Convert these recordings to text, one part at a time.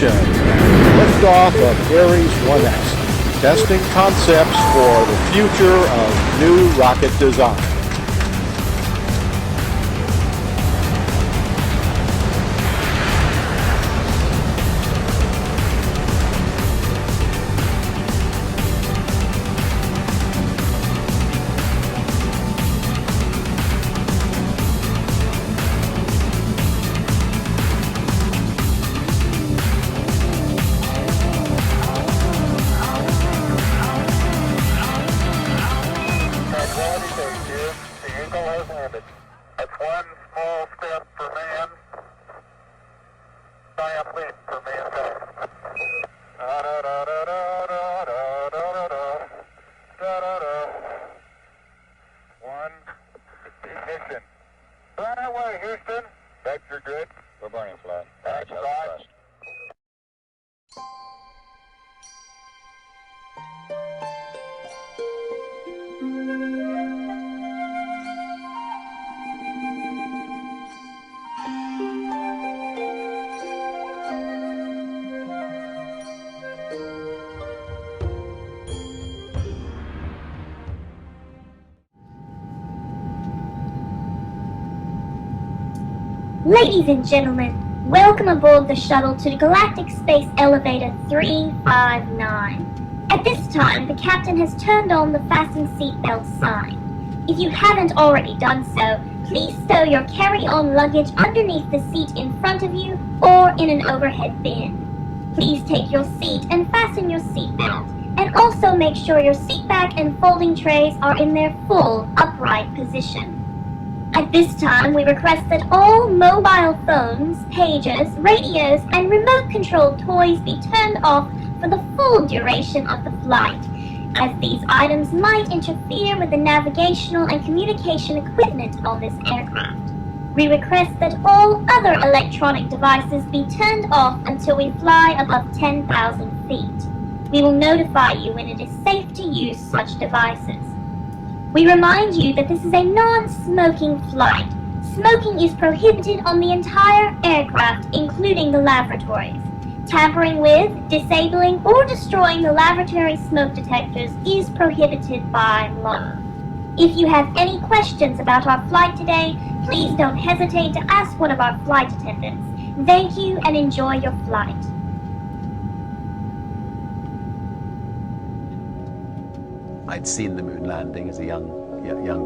ignition and liftoff of Ares 1X, testing concepts for the future of new rocket design. That's one small step for man, giant leap for mankind. One ignition. Burn away, Houston. Vector good. We're burning flat. Thanks, flat. Ladies and gentlemen, welcome aboard the shuttle to Galactic Space Elevator 359. At this time, the captain has turned on the fasten seatbelt sign. If you haven't already done so, please stow your carry-on luggage underneath the seat in front of you or in an overhead bin. Please take your seat and fasten your seatbelt, and also make sure your seat back and folding trays are in their full upright position. At this time, we request that all mobile phones, pagers, radios, and remote-controlled toys be turned off for the full duration of the flight, as these items might interfere with the navigational and communication equipment on this aircraft. We request that all other electronic devices be turned off until we fly above 10,000 feet. We will notify you when it is safe to use such devices. We remind you that this is a non-smoking flight. Smoking is prohibited on the entire aircraft, including the lavatories. Tampering with, disabling, or destroying the lavatory smoke detectors is prohibited by law. If you have any questions about our flight today, please don't hesitate to ask one of our flight attendants. Thank you and enjoy your flight. I'd seen the moon landing as a young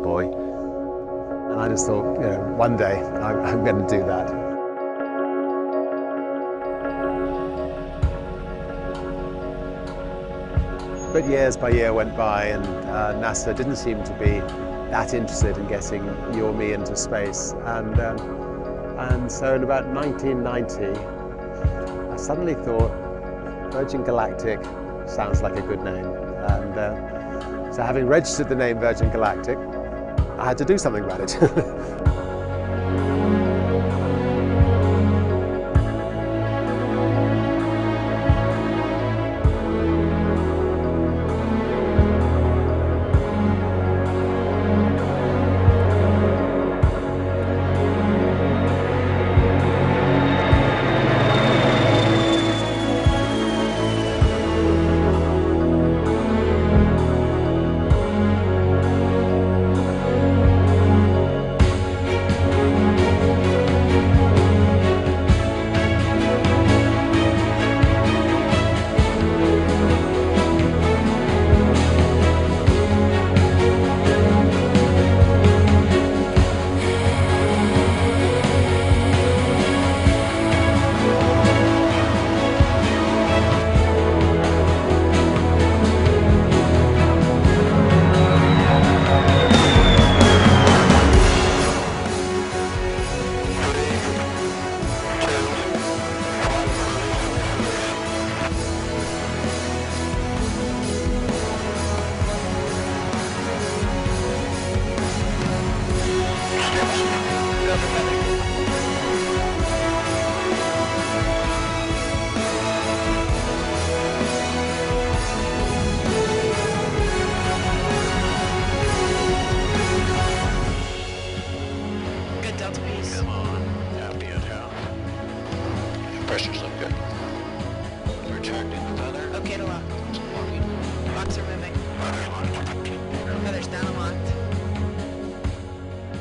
boy, and I just thought, one day I'm going to do that. But years by year went by, and NASA didn't seem to be that interested in getting you or me into space, and so in about 1990, I suddenly thought Virgin Galactic sounds like a good name, and so having registered the name Virgin Galactic, I had to do something about it.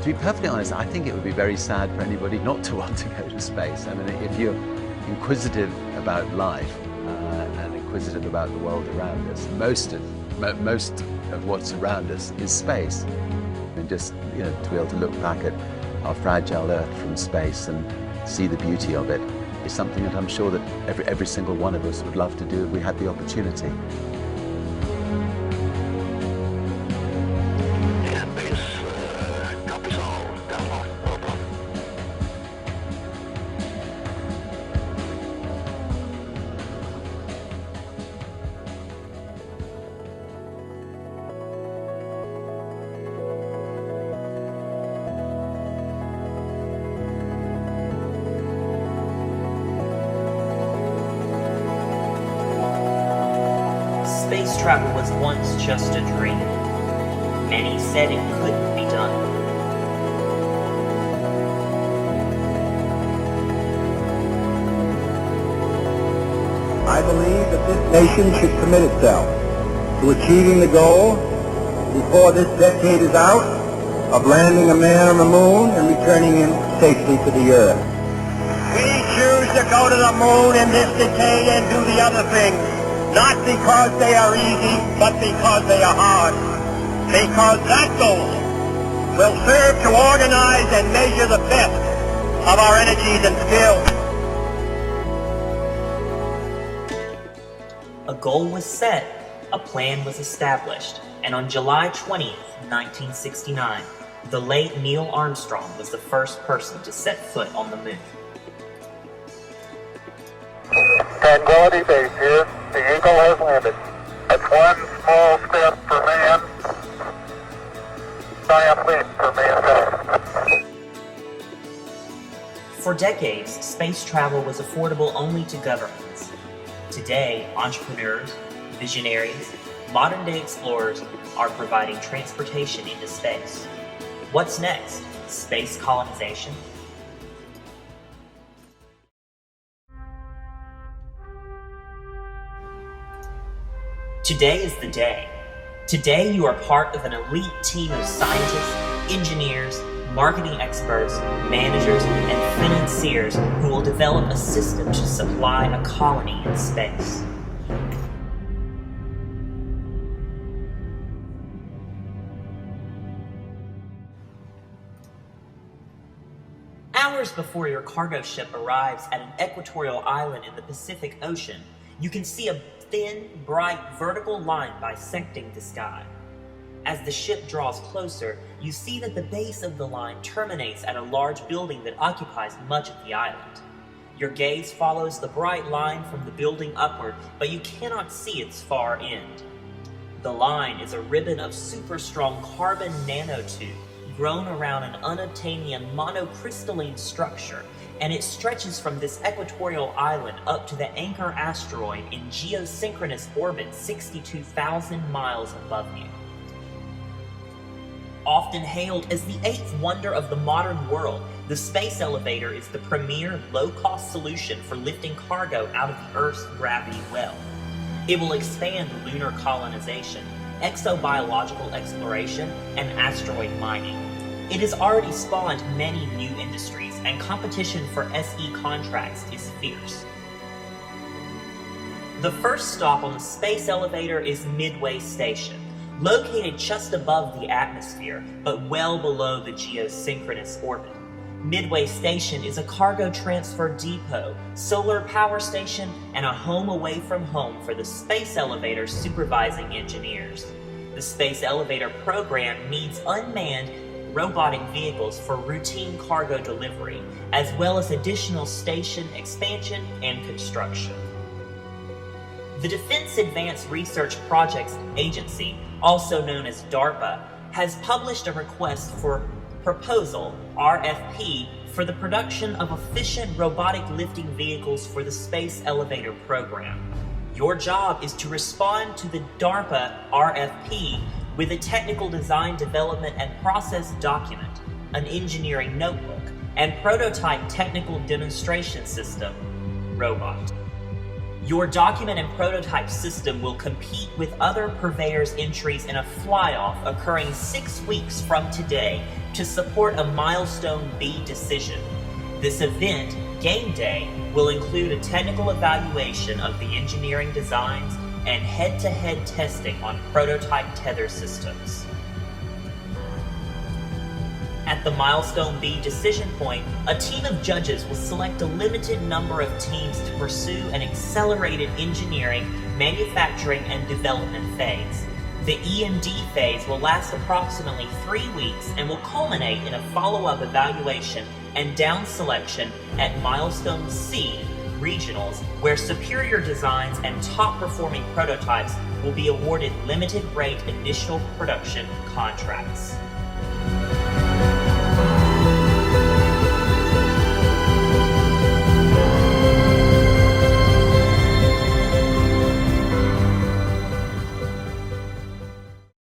To be perfectly honest, I think it would be very sad for anybody not to want to go to space. I mean, if you're inquisitive about life and inquisitive about the world around us, most of what's around us is space. And just, you know, to be able to look back at our fragile Earth from space and see the beauty of it is something that I'm sure that every single one of us would love to do if we had the opportunity. Space travel was once just a dream. Many said it couldn't be done. I believe that this nation should commit itself to achieving the goal before this decade is out of landing a man on the moon and returning him safely to the Earth. We choose to go to the moon in this decade and do the other things. Not because they are easy, but because they are hard. Because that goal will serve to organize and measure the best of our energies and skills. A goal was set, a plan was established, and on July 20th, 1969, the late Neil Armstrong was the first person to set foot on the moon. Tranquility Base here. The Eagle has landed. That's one small step for man, giant leap for mankind. For decades, space travel was affordable only to governments. Today, entrepreneurs, visionaries, modern-day explorers are providing transportation into space. What's next? Space colonization? Today is the day. Today you are part of an elite team of scientists, engineers, marketing experts, managers, and financiers who will develop a system to supply a colony in space. Hours before your cargo ship arrives at an equatorial island in the Pacific Ocean, you can see a thin, bright, vertical line bisecting the sky. As the ship draws closer, you see that the base of the line terminates at a large building that occupies much of the island. Your gaze follows the bright line from the building upward, but you cannot see its far end. The line is a ribbon of super strong carbon nanotube grown around an unobtainium monocrystalline structure, and it stretches from this equatorial island up to the Anchor asteroid in geosynchronous orbit 62,000 miles above you. Often hailed as the eighth wonder of the modern world, the space elevator is the premier low-cost solution for lifting cargo out of the Earth's gravity well. It will expand lunar colonization, exobiological exploration, and asteroid mining. It has already spawned many new industries, and competition for SE contracts is fierce. The first stop on the space elevator is Midway Station, located just above the atmosphere, but well below the geosynchronous orbit. Midway Station is a cargo transfer depot, solar power station, and a home away from home for the space elevator supervising engineers. The space elevator program needs unmanned robotic vehicles for routine cargo delivery, as well as additional station expansion and construction. The Defense Advanced Research Projects Agency, also known as DARPA, has published a request for proposal, RFP, for the production of efficient robotic lifting vehicles for the space elevator program. Your job is to respond to the DARPA RFP with a technical design development and process document, an engineering notebook, and prototype technical demonstration system, robot. Your document and prototype system will compete with other purveyors' entries in a fly-off occurring 6 weeks from today to support a Milestone B decision. This event, Game Day, will include a technical evaluation of the engineering designs and head-to-head testing on prototype tether systems. At the Milestone B decision point, a team of judges will select a limited number of teams to pursue an accelerated engineering, manufacturing, and development phase. The E&D phase will last approximately 3 weeks and will culminate in a follow-up evaluation and down selection at Milestone C regionals, where superior designs and top-performing prototypes will be awarded limited rate initial production contracts.